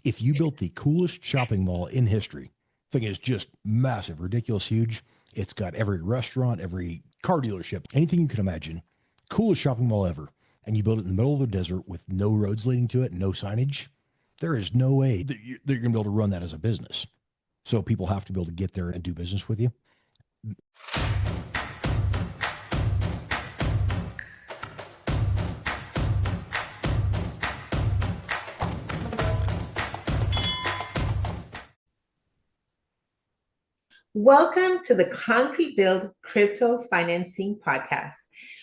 If you built the coolest shopping mall in history, thing is just massive, ridiculous, huge. It's got every restaurant, every car dealership, anything you can imagine. Coolest shopping mall ever. And you build it in the middle of the desert with no roads leading to it, no signage. There is no way that you're going to be able to run that as a business. So people have to be able to get there and do business with you. Welcome to the Concrete Build Crypto Financing Podcast,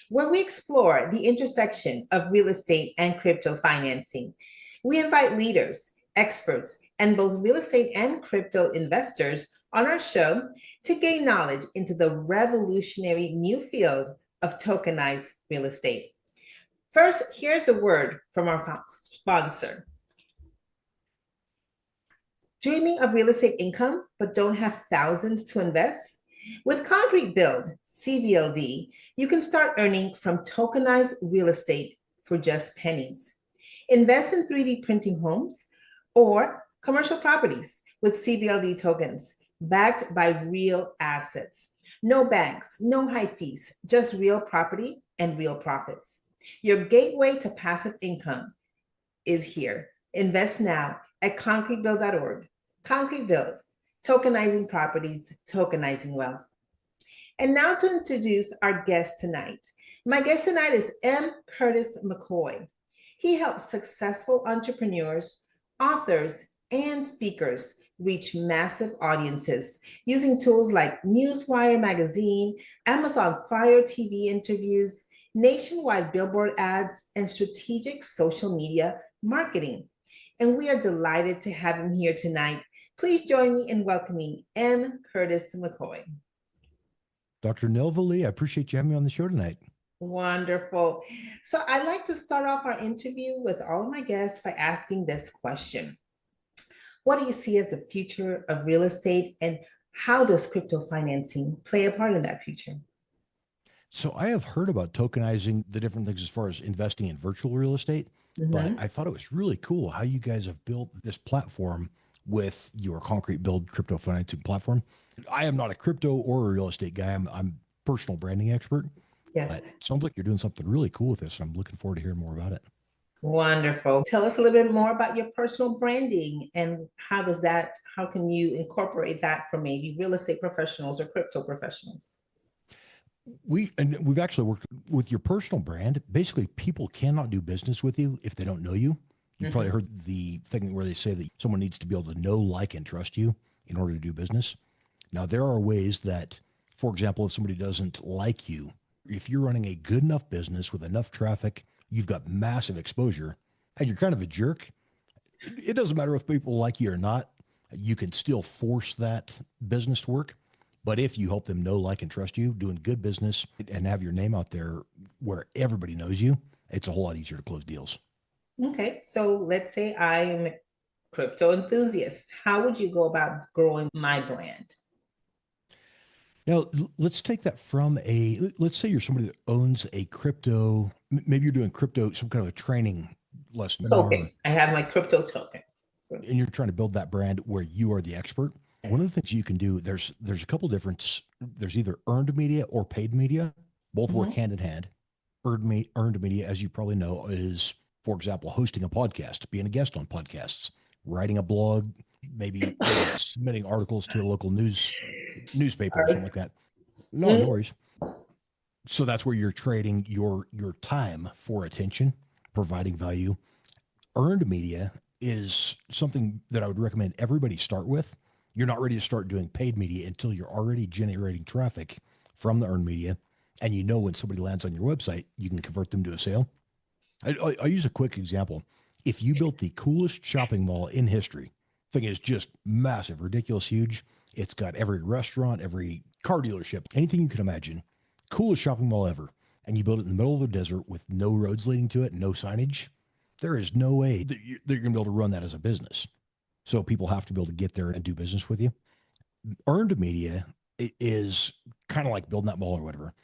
where we explore the intersection of real estate and crypto financing. We invite leaders, experts, and both real estate and crypto investors on our show to gain knowledge into the revolutionary new field of tokenized real estate. First, here's a word from our sponsor. Dreaming of real estate income, but don't have thousands to invest? With Concrete Build, CBLD, you can start earning from tokenized real estate for just pennies. Invest in 3D printing homes or commercial properties with CBLD tokens backed by real assets. No banks, no high fees, just real property and real profits. Your gateway to passive income is here. Invest now at concretebuild.org. Concrete Build, tokenizing properties, tokenizing wealth. And now to introduce our guest tonight. My guest tonight is M. Curtis McCoy. He helps successful entrepreneurs, authors, and speakers reach massive audiences using tools like Newswire magazine, Amazon Fire TV interviews, nationwide billboard ads, and strategic social media marketing. And we are delighted to have him here tonight. Please join me in welcoming M. Curtis McCoy. Dr. Nelva Lee, I appreciate you having me on the show tonight. Wonderful. So I'd like to start off our interview with all of my guests by asking this question. What do you see as the future of real estate, and how does crypto financing play a part in that future? So I have heard about tokenizing, the different things as far as investing in virtual real estate, but I thought it was really cool how you guys have built this platform with your Concrete Build crypto financing platform. I am not a crypto or a real estate guy. I'm personal branding expert. Yes. But it sounds like you're doing something really cool with this, and I'm looking forward to hearing more about it. Wonderful. Tell us a little bit more about your personal branding and how can you incorporate that for maybe real estate professionals or crypto professionals? We've actually worked with your personal brand. Basically, people cannot do business with you if they don't know you. You've probably heard the thing where they say that someone needs to be able to know, like, and trust you in order to do business. Now, there are ways that, for example, if somebody doesn't like you, if you're running a good enough business with enough traffic, you've got massive exposure, and you're kind of a jerk, it doesn't matter if people like you or not, you can still force that business to work. But if you help them know, like, and trust you, doing good business and have your name out there where everybody knows you, it's a whole lot easier to close deals. Okay, so let's say I'm a crypto enthusiast. How would you go about growing my brand? Now, let's take that from let's say you're somebody that owns a crypto, maybe you're doing crypto, some kind of a training lesson. Okay, I have my crypto token. And you're trying to build that brand where you are the expert. Yes. One of the things you can do, there's a couple different, there's either earned media or paid media. Both work hand in hand. Earned media, as you probably know, is, for example, hosting a podcast, being a guest on podcasts, writing a blog, maybe submitting articles to a local newspaper or something like that. No worries. So that's where you're trading your time for attention, providing value. Earned media is something that I would recommend everybody start with. You're not ready to start doing paid media until you're already generating traffic from the earned media. And you know when somebody lands on your website, you can convert them to a sale. I'll use a quick example. If you built the coolest shopping mall in history, thing is just massive, ridiculous, huge. It's got every restaurant, every car dealership, anything you can imagine. Coolest shopping mall ever. And you build it in the middle of the desert with no roads leading to it, no signage. There is no way that you're going to be able to run that as a business. So people have to be able to get there and do business with you. Earned media is kind of like building that mall or whatever.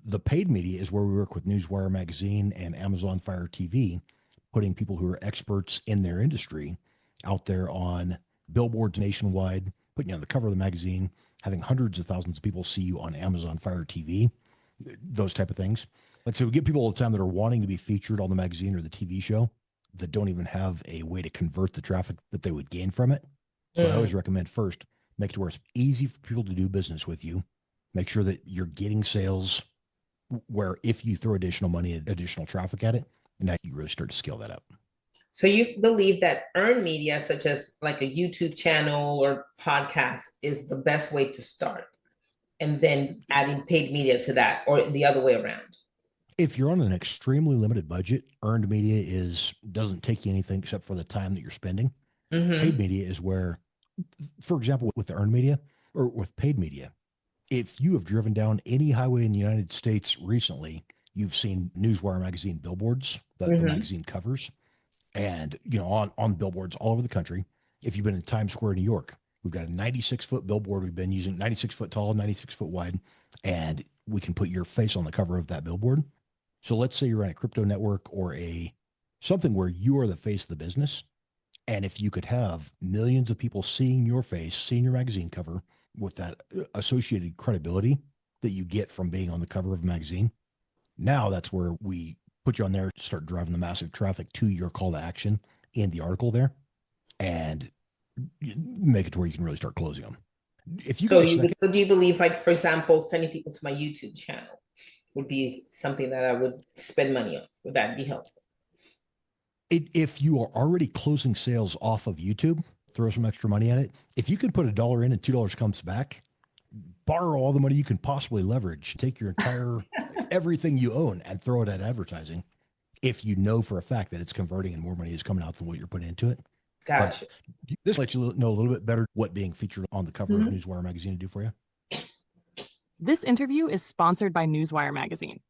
The paid media is where we work with Newswire magazine and Amazon Fire TV, putting people who are experts in their industry out there on billboards nationwide, putting you on the cover of the magazine, having hundreds of thousands of people see you on Amazon Fire TV, those type of things. Like, so we get people all the time that are wanting to be featured on the magazine or the TV show that don't even have a way to convert the traffic that they would gain from it. So I always recommend first, make it where it's easy for people to do business with you. Make sure that you're getting sales where if you throw additional money, additional traffic at it, and now you really start to scale that up. So you believe that earned media, such as like a YouTube channel or podcast, is the best way to start, and then adding paid media to that, or the other way around? If you're on an extremely limited budget, earned media doesn't take you anything except for the time that you're spending. Paid media is where, for example, with the earned media or with paid media, if you have driven down any highway in the United States recently, you've seen Newswire magazine billboards, the magazine covers, and on billboards all over the country. If you've been in Times Square, New York, we've got a 96-foot billboard. We've been using 96 foot tall, 96 foot wide, and we can put your face on the cover of that billboard. So let's say you're on a crypto network or something where you are the face of the business. And if you could have millions of people seeing your face, seeing your magazine cover with that associated credibility that you get from being on the cover of a magazine, now that's where we put you on there to start driving the massive traffic to your call to action in the article there and make it to where you can really start closing them. If you so do you believe, like, for example, sending people to my YouTube channel would be something that I would spend money on? Would that be helpful? If you are already closing sales off of YouTube, throw some extra money at it. If you can put $1 in and $2 comes back, borrow all the money you can possibly leverage, take your entire everything you own and throw it at advertising. If you know for a fact that it's converting and more money is coming out than what you're putting into it. Gotcha. But this lets you know a little bit better what being featured on the cover of Newswire magazine to do for you. This interview is sponsored by Newswire magazine.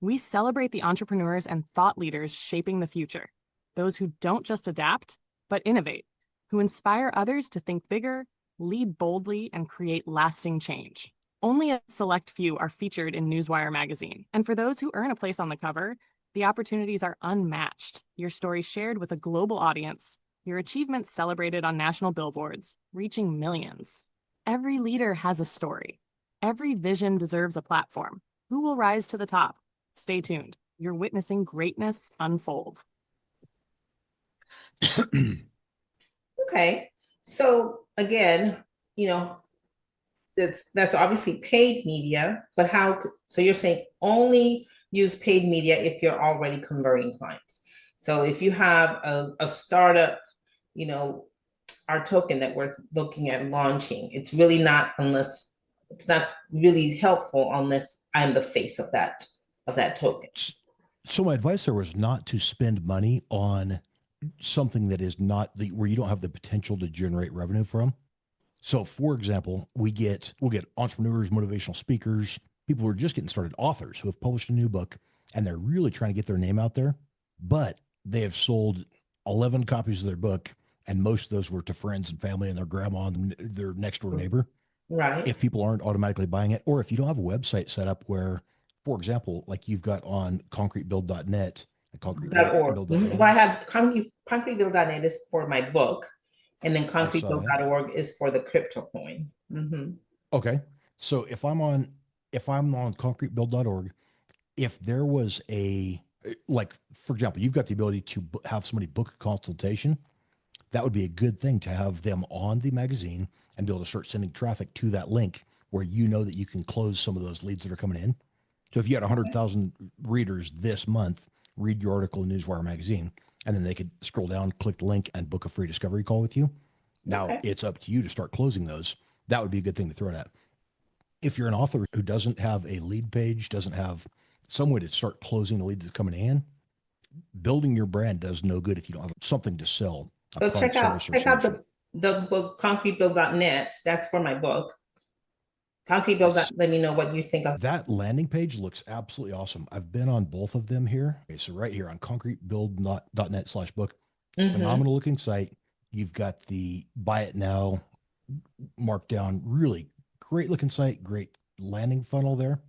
We celebrate the entrepreneurs and thought leaders shaping the future, those who don't just adapt, but innovate, who inspire others to think bigger, lead boldly, and create lasting change. Only a select few are featured in Newswire magazine, and for those who earn a place on the cover, the opportunities are unmatched. Your story shared with a global audience, your achievements celebrated on national billboards, reaching millions. Every leader has a story. Every vision deserves a platform. Who will rise to the top? Stay tuned. You're witnessing greatness unfold. Okay. So again, that's obviously paid media, but so you're saying only use paid media if you're already converting clients. So if you have a startup, our token that we're looking at launching, it's not really helpful unless I'm the face of that token. So my advice there was not to spend money on something that is not where you don't have the potential to generate revenue from. So for example, we'll get entrepreneurs, motivational speakers, people who are just getting started, authors who have published a new book and they're really trying to get their name out there, but they have sold 11 copies of their book. And most of those were to friends and family and their grandma and their next door neighbor. Right. If people aren't automatically buying it, or if you don't have a website set up where, for example, like you've got on concretebuild.net, .org. Well, I have concretebuild.net is for my book, and then concretebuild.org is for the crypto coin. Okay. So if I'm on concretebuild.org, if there was for example, you've got the ability to have somebody book a consultation, that would be a good thing to have them on the magazine and be able to start sending traffic to that link where you know that you can close some of those leads that are coming in. So if you had 100,000 readers this month, read your article in Newswire magazine, and then they could scroll down, click the link, and book a free discovery call with you. Now it's up to you to start closing those. That would be a good thing to throw it at. If you're an author who doesn't have a lead page, doesn't have some way to start closing the leads that's coming in, building your brand does no good if you don't have something to sell. So check out the book concretebuild.net. That's for my book. Concretebuild. Let me know what you think of that landing page. Looks absolutely awesome. I've been on both of them here. Okay, so right here on concretebuild.net/book, phenomenal looking site. You've got the buy it now marked down. Really great looking site. Great landing funnel there.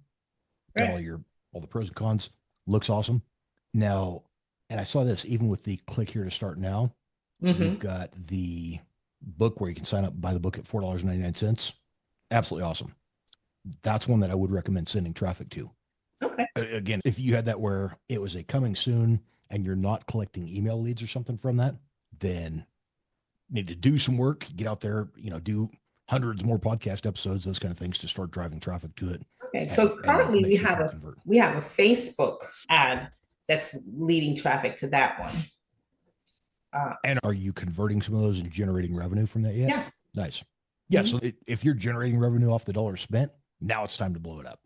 Got all the pros and cons. Looks awesome. Now, and I saw this even with the click here to start now. You've got the book where you can sign up and buy the book at $4.99. Absolutely awesome. That's one that I would recommend sending traffic to. Okay. Again, if you had that where it was a coming soon and you're not collecting email leads or something from that, then you need to do some work, get out there, do hundreds more podcast episodes, those kind of things to start driving traffic to it. Okay. So currently we have a Facebook ad that's leading traffic to that one. And are you converting some of those and generating revenue from that yet? Yes. Nice. Yeah. So if you're generating revenue off the dollar spent, now it's time to blow it up.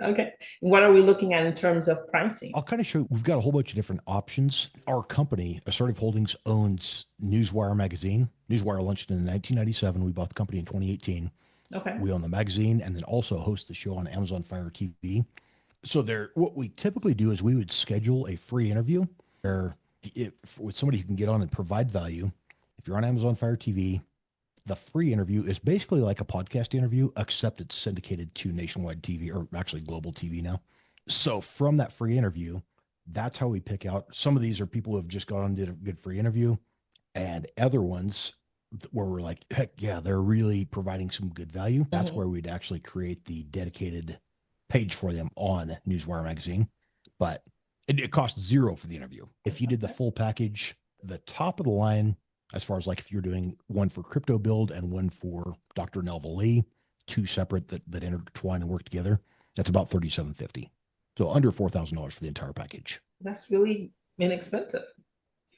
Okay. What are we looking at in terms of pricing? I'll kind of show you. We've got a whole bunch of different options. Our company, Assertive Holdings, owns Newswire magazine. Newswire launched in 1997. We bought the company in 2018. Okay. We own the magazine and then also host the show on Amazon Fire TV. So what we typically do is we would schedule a free interview where with somebody who can get on and provide value. If you're on Amazon Fire TV, the free interview is basically like a podcast interview, except it's syndicated to nationwide TV, or actually global TV now. So from that free interview, that's how we pick out. Some of these are people who have just gone and did a good free interview, and other ones where we're like, heck yeah, they're really providing some good value. That's where we'd actually create the dedicated page for them on Newswire magazine. But it costs $0 for the interview. If you did the full package, the top of the line, as far as like if you're doing one for Crypto Build and one for Dr. Nelva Lee, two separate that intertwine and work together, that's about $3,750. So under $4,000 for the entire package. That's really inexpensive.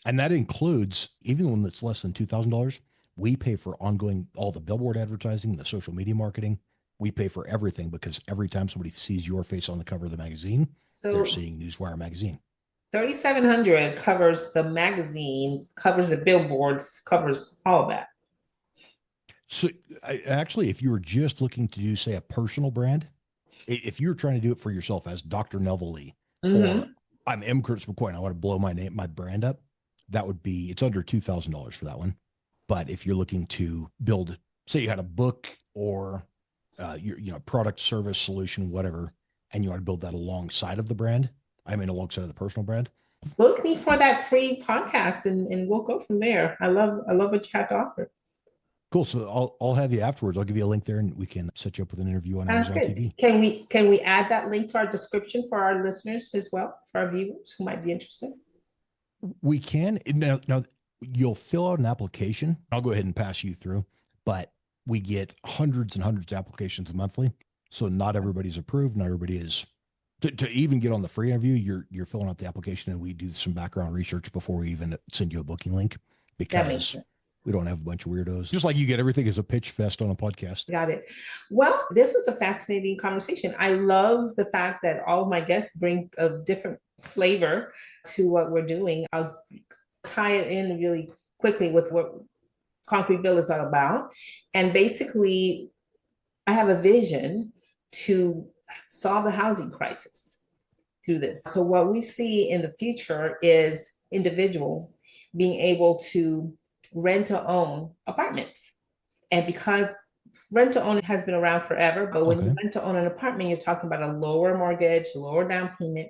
And that includes, even one that's less than $2,000, we pay for ongoing, all the billboard advertising, the social media marketing. We pay for everything because every time somebody sees your face on the cover of the magazine, they're seeing Newswire magazine. $3,700 covers the magazine, covers the billboards, covers all of that. So actually, if you were just looking to do, say, a personal brand, if you're trying to do it for yourself as Dr. Nelva Lee, or I'm M. Curtis McCoy and I want to blow my brand up, it's under $2,000 for that one. But if you're looking to build, say you had a book or your product, service, solution, whatever, and you want to build that alongside of the brand, alongside of the personal brand, book me for that free podcast and we'll go from there. I love what you have to offer. Cool. So I'll have you afterwards. I'll give you a link there and we can set you up with an interview on Amazon TV. Can we add that link to our description for our listeners as well, for our viewers who might be interested? We can. Now you'll fill out an application. I'll go ahead and pass you through, but we get hundreds and hundreds of applications monthly. So not everybody's approved. Not everybody is. To even get on the free interview, you're filling out the application and we do some background research before we even send you a booking link, because we don't have a bunch of weirdos. Just like you get everything as a pitch fest on a podcast. Got it. Well, this was a fascinating conversation. I love the fact that all of my guests bring a different flavor to what we're doing. I'll tie it in really quickly with what Concrete Bill is all about. And basically, I have a vision to solve the housing crisis through this. So what we see in the future is individuals being able to rent to own apartments. And because rent to own has been around forever, but when you rent to own an apartment, you're talking about a lower mortgage, lower down payment,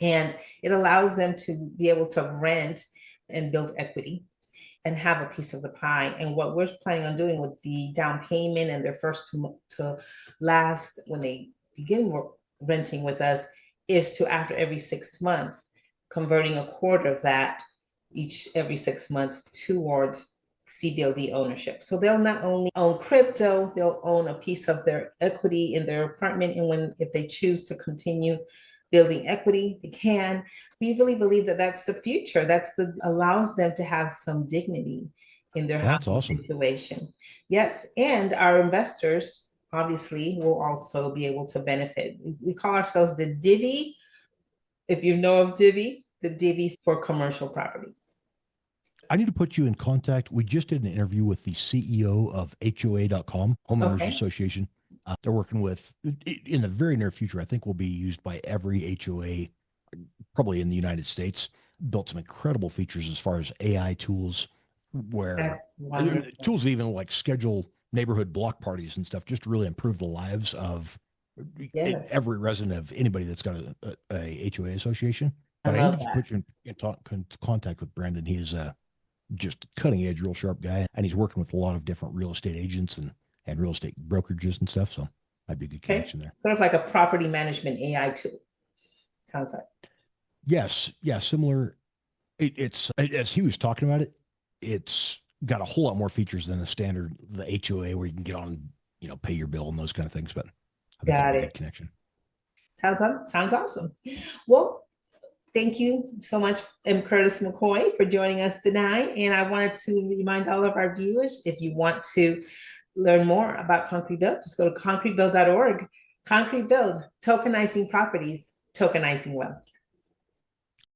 and it allows them to be able to rent and build equity and have a piece of the pie. And what we're planning on doing with the down payment and their first to last when they begin renting with us is to, after every 6 months, converting a quarter of that every 6 months towards CBLD ownership. So they'll not only own crypto, they'll own a piece of their equity in their apartment. And if they choose to continue building equity, they can. We really believe that that's the future. Allows them to have some dignity in their housing situation. Yes, and our investors obviously will also be able to benefit. We call ourselves the Divvy. If you know of Divvy, the Divvy for commercial properties. I need to put you in contact. We just did an interview with the CEO of HOA.com, Homeowners Association. They're working with, in the very near future, I think will be used by every HOA, probably in the United States. Built some incredible features as far as AI tools, where tools that even like schedule neighborhood block parties and stuff, just to really improve the lives of every resident of anybody that's got a HOA association. But I need to put you in contact with Brandon. He is just cutting edge, real sharp guy. And he's working with a lot of different real estate agents and real estate brokerages and stuff. So might be a good connection there. Sort of like a property management AI tool. Sounds like. Yes. Yeah. Similar. It's as he was talking about it, it's got a whole lot more features than the HOA where you can get on, pay your bill and those kind of things. But I think Got that'd be a it. good connection. Sounds awesome. Well, thank you so much, M. Curtis McCoy, for joining us tonight. And I wanted to remind all of our viewers, if you want to learn more about Concrete Build, just go to concretebuild.org. Concrete Build, tokenizing properties, tokenizing wealth.